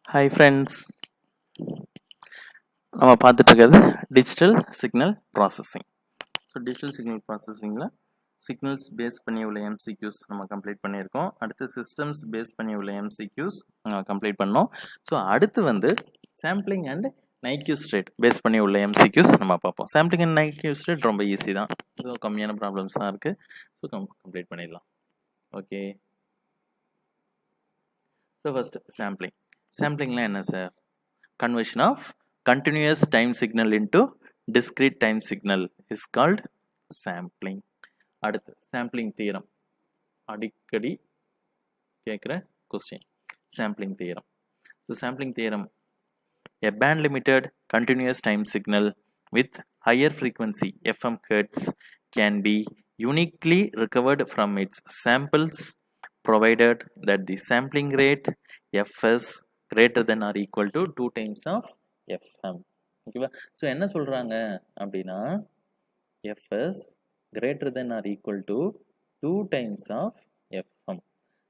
Hi friends, நம்ம பார்த்துட்டு இருக்கிறது digital signal processing. So digital signal ப்ராசஸிங்கில் சிக்னல்ஸ் பேஸ் பண்ணி உள்ள எம்சிக்யூஸ் நம்ம கம்ப்ளீட் பண்ணியிருக்கோம். அடுத்து சிஸ்டம்ஸ் பேஸ் பண்ணி உள்ள எம்சிக்யூஸ் கம்ப்ளீட் பண்ணோம். ஸோ அடுத்து sampling and Nyquist rate base பண்ணி உள்ள எம்சிக்யூஸ் நம்ம பார்ப்போம். சாம்பிளிங் அண்ட் நைக்யூஸ் ரேட் ரொம்ப ஈஸி தான், ஸோ கம்மியான ப்ராப்ளம்ஸ் தான் இருக்குது. ஸோ கம்ப்ளீட் பண்ணிடலாம். ஓகே, ஸோ ஃபர்ஸ்ட் சாம்பிளிங்லாம் என்ன sir? Conversion of continuous time signal into discrete time signal is called sampling. அடுத்து sampling theorem, அடிக்கடி கேட்குற question. sampling theorem. So sampling theorem, a band limited continuous time signal with higher frequency FM hertz can be uniquely recovered from its samples provided that the sampling rate fs greater than or equal to 2 times of fm. ஓகேவா? So என்ன சொல்கிறாங்க அப்படின்னா fs greater than or equal to 2 times of fm.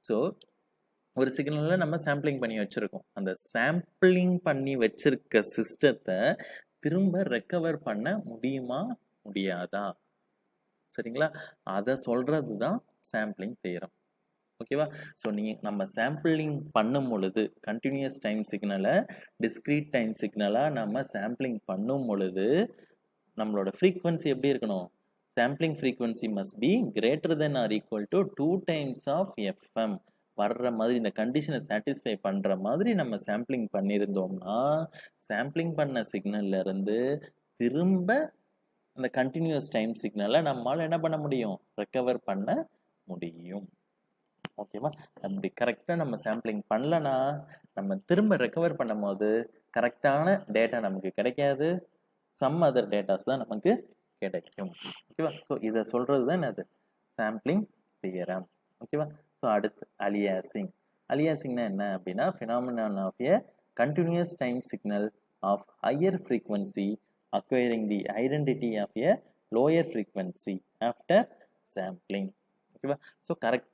So ஒரு சிக்னலில் நம்ம sampling பண்ணி வச்சுருக்கோம். அந்த சாம்பிளிங் பண்ணி வச்சிருக்க சிஸ்டத்தை திரும்ப ரெக்கவர் பண்ண முடியுமா முடியாதா? சரிங்களா? அதை சொல்கிறது தான் சாம்பிளிங் தியரம். ஓகேவா? ஸோ நம்ம சாம்பிளிங் பண்ணும் பொழுது கண்டினியூஸ் டைம் சிக்னலை டிஸ்க்ரீட் டைம் சிக்னலாக நம்ம சாம்பிளிங் பண்ணும் பொழுது நம்மளோட ஃப்ரீக்வன்சி எப்படி இருக்கணும்? Sampling frequency must be greater than or equal to 2 times of FM வர்ற மாதிரி, இந்த கண்டிஷனை சாட்டிஸ்ஃபை பண்ணுற மாதிரி நம்ம சாம்பிளிங் பண்ணியிருந்தோம்னா சாம்பிளிங் பண்ண சிக்னல்ல இருந்து திரும்ப அந்த கண்டினியூஸ் டைம் சிக்னலை நம்மளால் என்ன பண்ண முடியும்? ரெக்கவர் பண்ண முடியும். ஓகேவா? அப்படி கரெக்டாக நம்ம சாம்பிளிங் பண்ணலன்னா நம்ம திரும்ப ரெக்கவர் பண்ணும் போது கரெக்டான டேட்டா நமக்கு கிடைக்காது, சம் அதர் டேட்டாஸ் தான் நமக்கு கிடைக்கும். ஓகேவா? ஸோ இதை சொல்கிறது தான் என்னது? Sampling theorem. ஓகேவா? ஸோ அடுத்து அலியாசிங். அலியாசிங்னா என்ன அப்படின்னா phenomenon of a continuous time signal of higher frequency acquiring the identity of a lower frequency after sampling. ஓகேவா? ஸோ கரெக்ட்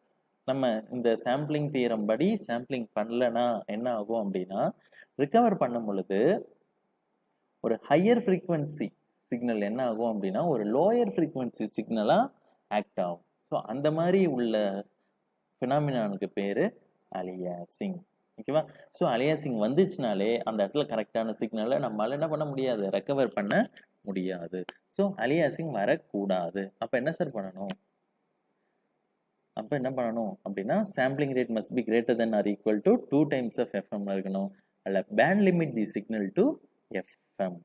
நம்ம இந்த சாம்பிளிங் தியரம் படி சாம்பிளிங் பண்ணலன்னா என்ன ஆகும் அப்படின்னா ரிகவர் பண்ணும் பொழுது ஒரு ஹையர் ஃப்ரீக்வன்சி சிக்னல் என்ன ஆகும் அப்படின்னா ஒரு லோயர் ஃப்ரீக்வன்சி சிக்னலாக ஆக்ட் ஆகும். ஸோ அந்த மாதிரி உள்ள ஃபினாமினானுக்கு பேர் அலியாசிங். ஓகேவா? ஸோ அலியாசிங் வந்துச்சுனாலே அந்த இடத்துல கரெக்டான சிக்னலை நம்மளால் என்ன பண்ண முடியாது? ரெக்கவர் பண்ண முடியாது. ஸோ அலியாசிங் வரக்கூடாது. அப்போ என்ன சார் பண்ணணும்? அப்போ என்ன பண்ணணும் அப்படின்னா sampling rate must be greater than or equal to 2 times of FM இருக்கணும். அதில் band limit the signal to FM.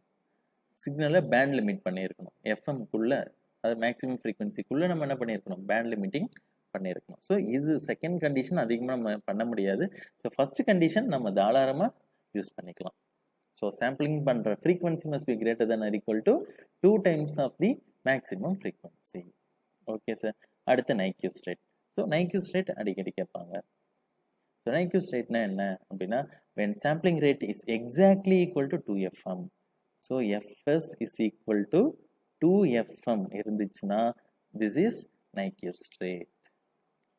சிக்னலை பேண்ட் லிமிட் பண்ணியிருக்கணும் எஃப்எம்குள்ளே, அது மேக்ஸிமம் ஃப்ரீக்வன்சிக்குள்ளே நம்ம என்ன பண்ணியிருக்கணும்? பேண்ட் லிமிட்டிங் பண்ணியிருக்கணும். ஸோ இது செகண்ட் கண்டிஷன் அதிகமாக நம்ம பண்ண முடியாது. ஸோ ஃபர்ஸ்ட் கண்டிஷன் நம்ம தாராளமாக யூஸ் பண்ணிக்கலாம். ஸோ சாம்பிளிங் பண்ணுற frequency must be greater than or equal to 2 times of the maximum frequency. Okay sir. அடுத்து Nyquist rate. So Nyquist rate அடிக்கடி கேட்பாங்க. ஸோ நைக்யூஸ் ரேட்னா என்ன அப்படின்னா when sampling rate is exactly equal to 2fm. So fs is equal to 2fm இருந்துச்சுன்னா this is nyquist rate.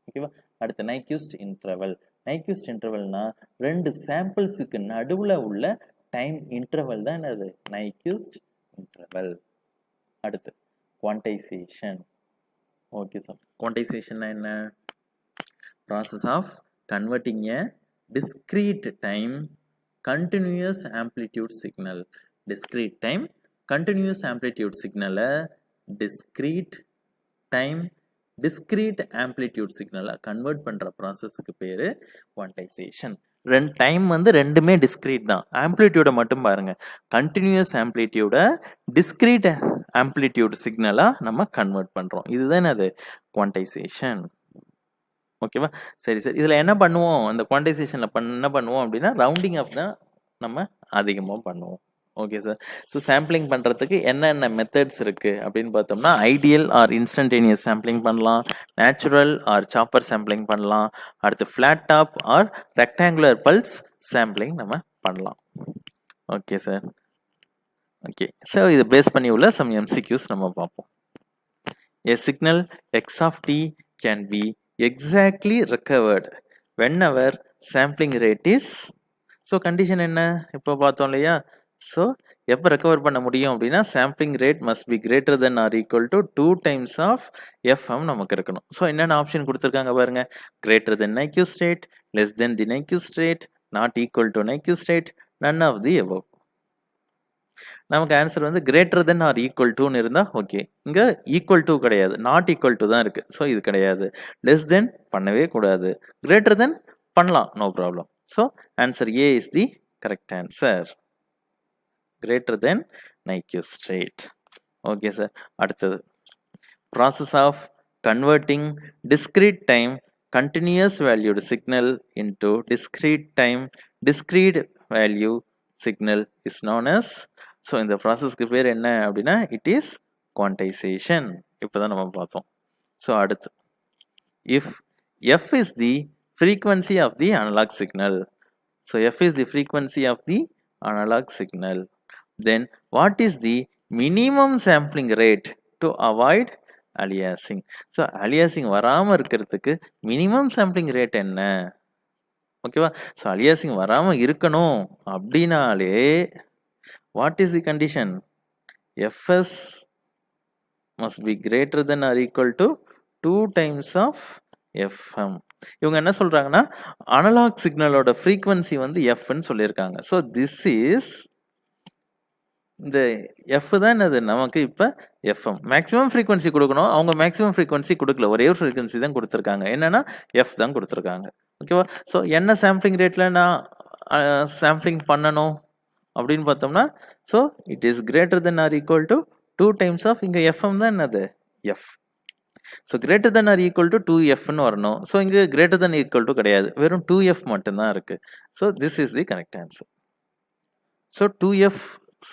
ஓகேவா? அடுத்து nyquist interval. nyquist intervalனா ரெண்டு சாம்பிள்ஸுக்கு நடுவில் உள்ள டைம் இன்டர்வல் தான் என்னது? nyquist interval. அடுத்து குவான்டைசேஷன். Okay sir. குவான்டைசேஷன்னா என்ன? Process of converting a discrete time continuous amplitude signal. discrete time continuous amplitude signal discrete time discrete amplitude signal convert பண்ற ப்ராசஸ்க்கு பேரு குவான்டைசேஷன். டைம் ரெண்டுமே டிஸ்கிரீட் தான். ஆம்ப்ளிடியூட மட்டும் பாருங்க, கண்டினியூஸ் ஆம்ப்ளிடியூட டிஸ்கிரீட் ஆம்ப்ளிடியூட் சிக்னலா நம்ம கன்வெர்ட் பண்றோம். இதுதான் அது குவான்டைசேஷன். ஓகேவா? சரி சார். இதில் என்ன பண்ணுவோம்? அந்த குவான்டைசேஷனில் என்ன பண்ணுவோம் அப்படின்னா ரவுண்டிங் ஆஃப் தான் நம்ம அதிகமாக பண்ணுவோம். Okay sir. ஸோ சாம்பிளிங் பண்ணுறதுக்கு என்னென்ன மெத்தட்ஸ் இருக்குது அப்படின்னு பார்த்தோம்னா ஐடியல் ஆர் இன்ஸ்டன்டேனியஸ் சாம்பிளிங் பண்ணலாம், நேச்சுரல் ஆர் சாப்பர் சாம்பிளிங் பண்ணலாம், அடுத்து flat top or rectangular pulse sampling நம்ம பண்ணலாம். Okay sir. ஓகே, ஸோ இதை பேஸ் பண்ணி உள்ள சம் எம்சிக்யூஸ் நம்ம பார்ப்போம். A signal x of t can be exactly recovered whenever sampling rate is so condition என்ன இப்போ பார்த்தோம் இல்லையா? ஸோ எப்போ ரெக்கவர் பண்ண முடியும் அப்படின்னா sampling rate must be greater than or equal to 2 times of FM நமக்கு இருக்கணும். ஸோ என்னென்ன ஆப்ஷன் கொடுத்துருக்காங்க பாருங்க. Greater than Nyquist rate, less than the Nyquist rate, not equal to Nyquist rate, none of the above. நமக்கு answer வந்து greater than or equal டுன்னு இருந்தால் okay. இங்கே ஈக்குவல் டு கிடையாது, நாட் ஈக்குவல் டு தான் இருக்குது. ஸோ இது கிடையாது. லெஸ் தென் பண்ணவே கூடாது, கிரேட்டர் தென் பண்ணலாம், no problem. So answer A is the correct answer. greater than NIQ's rate. Okay sir. அடுத்தது process of converting discrete time continuous valued signal into discrete time discrete value signal is known as, so இந்த ப்ராசஸ்க்கு பேர் என்ன அப்படின்னா it is quantization. இப்போதான் நம்ம பார்த்தோம். So அடுத்து if f is the frequency of the analog signal, so f is the frequency of the analog signal, then what is the minimum sampling rate to avoid aliasing? So aliasing வராம இருக்கிறதுக்கு minimum sampling rate என்ன? ஓகேவா? So aliasing வராம இருக்கணும் அப்படின்னாலே what is the condition? fs must be greater than or equal to 2 times of fm. இவங்க என்ன சொல்றாங்கன்னா அனலாக் சிக்னலோட ஃப்ரீக்வன்சி வந்து எஃப்னு சொல்லியிருக்காங்க. ஸோ திஸ் இஸ் இந்த எஃப் தான் என்னது நமக்கு இப்போ எஃப்எம் மேக்ஸிமம் ஃப்ரீக்வன்சி கொடுக்கணும். அவங்க மேக்ஸிமம் ஃப்ரீக்வன்சி கொடுக்கல, ஒரே ஒரு ஃப்ரீக்வன்சி தான் கொடுத்துருக்காங்க. என்னன்னா எஃப் தான் கொடுத்துருக்காங்க. ஓகேவா? ஸோ என்ன சாம்பிளிங் ரேட்டில் நான் சாம்பிளிங் பண்ணணும் அப்படின்னு பார்த்தோம்னா so it is greater than or equal to 2 times of இங்கே எஃப்எம் தான் என்னது F. So greater than or equal to 2fன்னு வரணும். ஸோ இங்கே கிரேட்டர் தென் ஈக்குவல் டு கிடையாது, வெறும் 2f மட்டும்தான் இருக்கு. So this is the correct answer. So 2f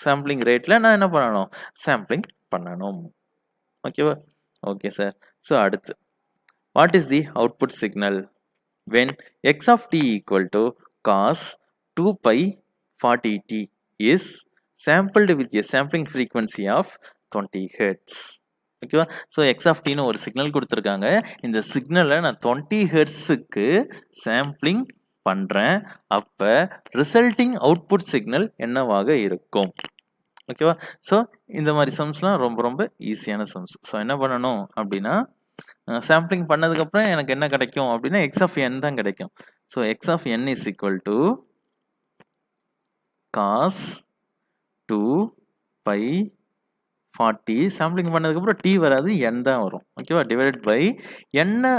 sampling ரேட்ல நான் என்ன பண்ணணும், சாம்பிளிங் பண்ணணும். ஓகேவா? Okay sir. ஸோ அடுத்து what is the output signal when x of t equal to cos 2 pi 40t is sampled with a sampling frequency of 20 Hz. ஓகேவா? So X of டின்னு ஒரு signal கொடுத்துருக்காங்க. இந்த சிக்னலை நான் 20 ஹெர்ட்ஸுக்கு சாம்பிளிங் பண்ணுறேன். அப்போ ரிசல்ட்டிங் அவுட்புட் சிக்னல் என்னவாக இருக்கும்? ஓகேவா? ஸோ இந்த மாதிரி சம்ஸ்லாம் ரொம்ப ரொம்ப ஈஸியான சம்ஸ். ஸோ என்ன பண்ணணும் அப்படின்னா சாம்பிளிங் பண்ணதுக்கப்புறம் எனக்கு என்ன கிடைக்கும் அப்படின்னா எக்ஸ் ஆஃப் என் தான் கிடைக்கும். So X of N is equal to cos 2 pi 40 sampling பண்ணதுக்கப்புறம் டி வராது, என் தான் வரும். ஓகேவா? டிவைடட் பை என்ன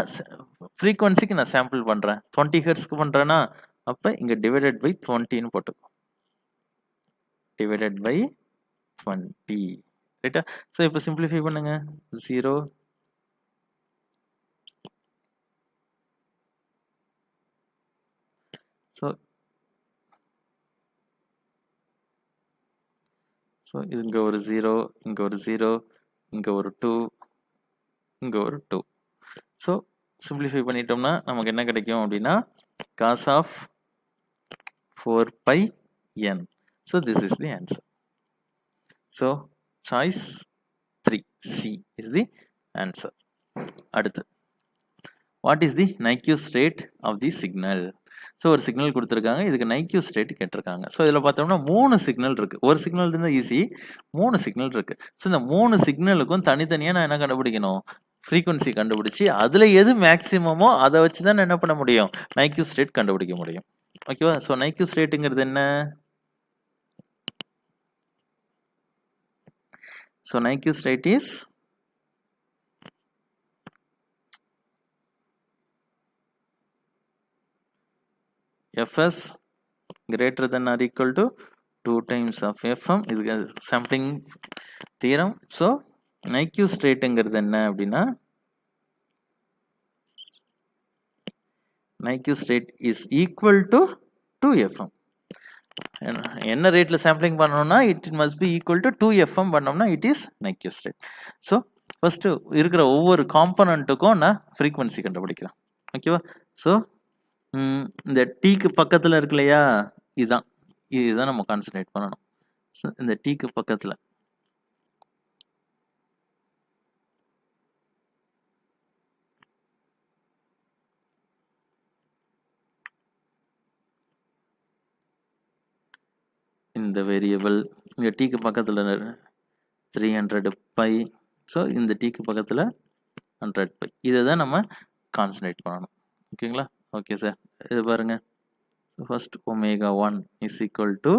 ஃப்ரீக்வன்சிக்கு நான் சாம்பிள் பண்ணுறேன், 20 ஹெர்ட்ஸ்க்கு பண்ணுறேன்னா அப்போ இங்கே டிவைடட் பை 20ன்னு போட்டுக்கோ, டிவைடட் பை 20. ரைட்டா? ஸோ இப்போ சிம்பிளிஃபை பண்ணுங்க. 0 ஸோ இங்கே ஒரு 0, இங்கே ஒரு 0, இங்கே ஒரு 2, இங்கே ஒரு 2. ஸோ சிம்பிளிஃபை பண்ணிட்டோம்னா நமக்கு என்ன கிடைக்கும் அப்படின்னா cos of 4 pi n. So this is the answer. So choice 3 C is the answer. அடுத்து what is the Nyquist rate of the signal? So ஒரு சிக்னல் கொடுத்துருக்காங்க, இதுக்கு நைக்யூஸ் ரேட் கேட்டிருக்காங்க. ஸோ இதில் பார்த்தோம்னா 3 சிக்னல் இருக்கு. ஒரு சிக்னல் இருந்தால் ஈஸி, 3 சிக்னல் இருக்கு. ஸோ இந்த 3 சிக்னலுக்கும் தனித்தனியாக நான் என்ன கண்டுபிடிக்கணும், ஃப்ரீக்வன்சி கண்டுபிடிச்சி அதில் எது மேக்ஸிமமோ அதை வச்சு தான் நான் என்ன பண்ண முடியும், நைக்யூஸ் ரேட் கண்டுபிடிக்க முடியும். ஓகேவா? ஸோ நைக்யூஸ் ரேட்டுங்கிறது என்ன? So Nyquist rate is fs greater than or equal to 2 times of fm. இது sampling theorem. so nyquist rateங்கிறது என்ன அப்படின்னா nyquist rate is equal to 2fm. என்ன ரேட்ல சாம்பிளிங் பண்ணணும்னா it must be equal to 2fm பண்ணோம்னா it is nyquist rate. so first இருக்கிற ஒவ்வொரு காம்பனண்ட்டுக்கும் நான் ஃப்ரீக்வன்சி கண்டுபிடிக்கிறேன். ஓகேவா? ஸோ இந்த டீக்கு பக்கத்தில் இருக்கு இல்லையா, இதுதான் நம்ம கான்சன்ட்ரேட் பண்ணணும். இந்த டீக்கு பக்கத்தில் இந்த வேரியபிள் இங்கே டீக்கு பக்கத்தில் 300 பை. ஸோ இந்த டீக்கு பக்கத்தில் 100 பை. இதை தான் நம்ம கான்சன்ட்ரேட் பண்ணணும். ஓகேங்களா? ஓகே சார், இது பாருங்க. First omega 1 is equal to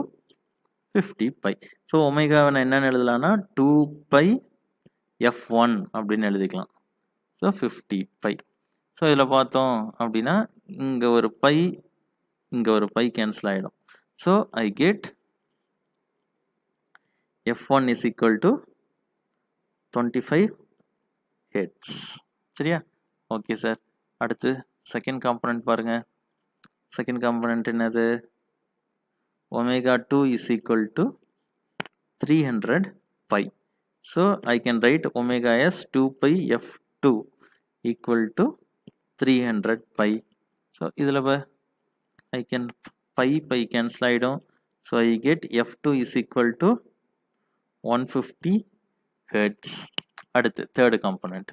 50 pi. So ஒமேகாவை நான் என்னென்னு எழுதலாம்னா 2 பை f1 அப்படின்னு எழுதிக்கலாம். So 50 pi. ஸோ இதில் பார்த்தோம் அப்படின்னா இங்கே ஒரு பை இங்கே ஒரு பை கேன்சல் ஆகிடும். So I get f1 is equal to 25 hertz. சரியா? Okay sir. அடுத்து செகண்ட் காம்பனண்ட் பாருங்க. செகண்ட் காம்பனண்ட் என்னது? omega2 is equal to 300 pi. So I can write omega as 2 pi f2 equal to 300 pi. So idhula I can pi cancel ஆயிடும். So I get f2 is equal to 150 hertz. அடுத்து third component.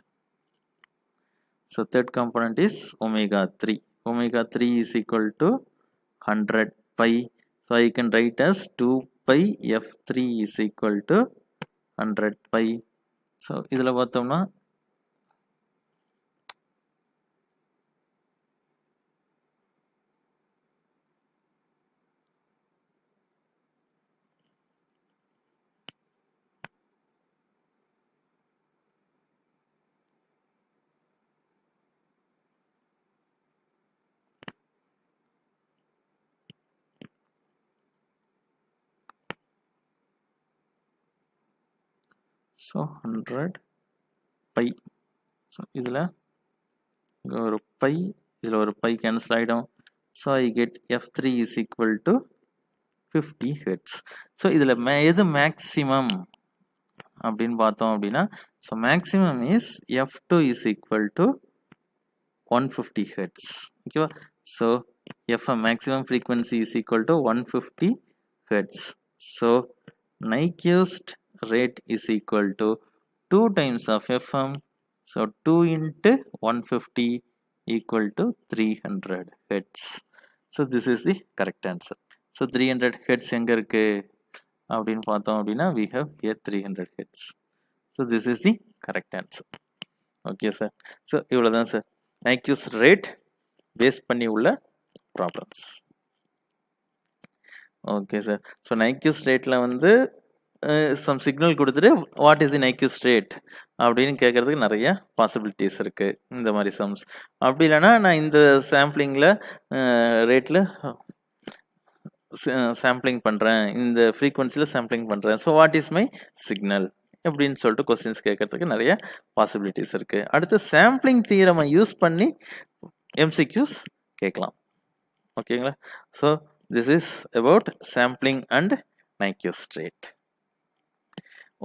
So third component is omega 3. Omega 3 is equal to 100 pi. So I can write as 2 pi f3 is equal to 100 pi. So இதில் பார்த்தோம்னா so 100 pi. So இதில் ஒரு pi, இதில் ஒரு pi cancel ஆகிடும். So I get f3 is equal to 50 hertz. So இதில் எது maximum அப்படின்னு பார்த்தோம் அப்படின்னா, so maximum is f2 is equal to 150 hertz. ஓகேவா? So fm maximum frequency is equal to 150 hertz. So Nyquist rate is equal to 2 times of fm. So 2 into 150 equal to 300 hertz. So this is the correct answer. So 300 hertz எங்க இருக்கு அப்படின்னு பார்த்தோம் அப்படின்னா we have here 300 hertz. So this is the correct answer. Okay sir. So இவ்வளவுதான் sir Nyquist rate base பண்ணி உள்ள problems. Okay sir. So Nyquist ரேட்ல வந்து சம் சிக்னல் கொடுத்துட்டு what is the Nyquist rate அப்படின்னு கேட்கறதுக்கு நிறைய பாசிபிலிட்டிஸ் இருக்கு. இந்த மாதிரி சம்ஸ் அப்படி இல்லைன்னா நான் இந்த சாம்பிளிங்ல ரேட்ல சாம்பிளிங் பண்றேன், இந்த ஃப்ரீக்வன்சில சாம்பிளிங் பண்றேன். So what is my signal அப்படின்னு சொல்லிட்டு கொஸ்டின்ஸ் கேட்கறதுக்கு நிறைய பாசிபிலிட்டிஸ் இருக்கு. அடுத்து சாம்பிளிங் தியரமை யூஸ் பண்ணி MCQs கேட்கலாம். ஓகேங்களா? So this is about sampling and Nyquist rate.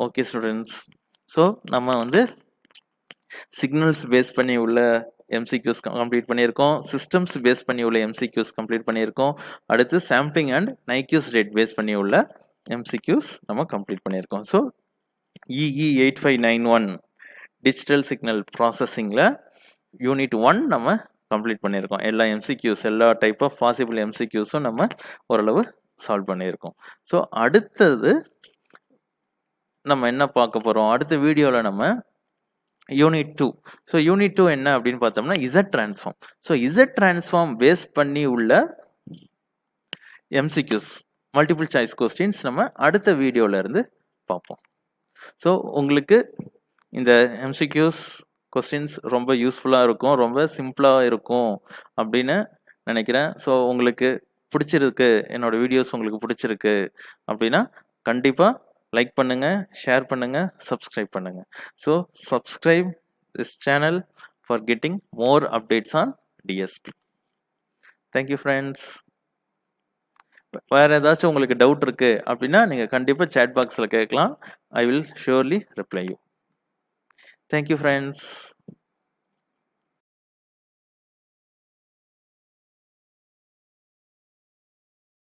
Okay students. So நம்ம வந்து சிக்னல்ஸ் பேஸ் பண்ணி உள்ள MCQs கம்ப்ளீட் பண்ணியிருக்கோம், சிஸ்டம்ஸ் பேஸ் பண்ணி உள்ள MCQs கம்ப்ளீட் பண்ணியிருக்கோம். அடுத்து sampling and Nyquist rate base பண்ணி உள்ள MCQs நம்ம கம்ப்ளீட் பண்ணியிருக்கோம். So EE 8591 digital signal ப்ராசஸிங்கில் unit 1 நம்ம கம்ப்ளீட் பண்ணியிருக்கோம். எல்லா MCQs, எல்லா டைப் ஆஃப் பாசிபிள் MCQஸும் நம்ம ஓரளவு சால்வ் பண்ணியிருக்கோம். ஸோ அடுத்தது நம்ம என்ன பார்க்க போகிறோம், அடுத்த வீடியோவில் நம்ம யூனிட் 2. ஸோ யூனிட் 2 என்ன அப்படின்னு பார்த்தோம்னா Z transform. So Z transform base பண்ணி உள்ள MCQs மல்டிபிள் சாய்ஸ் கொஸ்டின்ஸ் நம்ம அடுத்த வீடியோவில் இருந்து பார்ப்போம். ஸோ உங்களுக்கு இந்த MCQs கொஸ்டின்ஸ் ரொம்ப யூஸ்ஃபுல்லாக இருக்கும், ரொம்ப சிம்பிளாக இருக்கும் அப்படின்னு நினைக்கிறேன். ஸோ உங்களுக்கு பிடிச்சிருக்கு, என்னோட வீடியோஸ் உங்களுக்கு பிடிச்சிருக்கு அப்படின்னா கண்டிப்பாக லைக் பண்ணுங்க, ஷேர் பண்ணுங்க, சப்ஸ்கிரைப் பண்ணுங்க. So subscribe this channel for getting more updates on DSP. Thank you friends. வேற ஏதாச்சும் உங்களுக்கு டவுட் இருக்கு அப்படின்னா நீங்க கண்டிப்பா சேட் பாக்ஸ்ல கேட்கலாம். I will surely reply you. Thank you friends.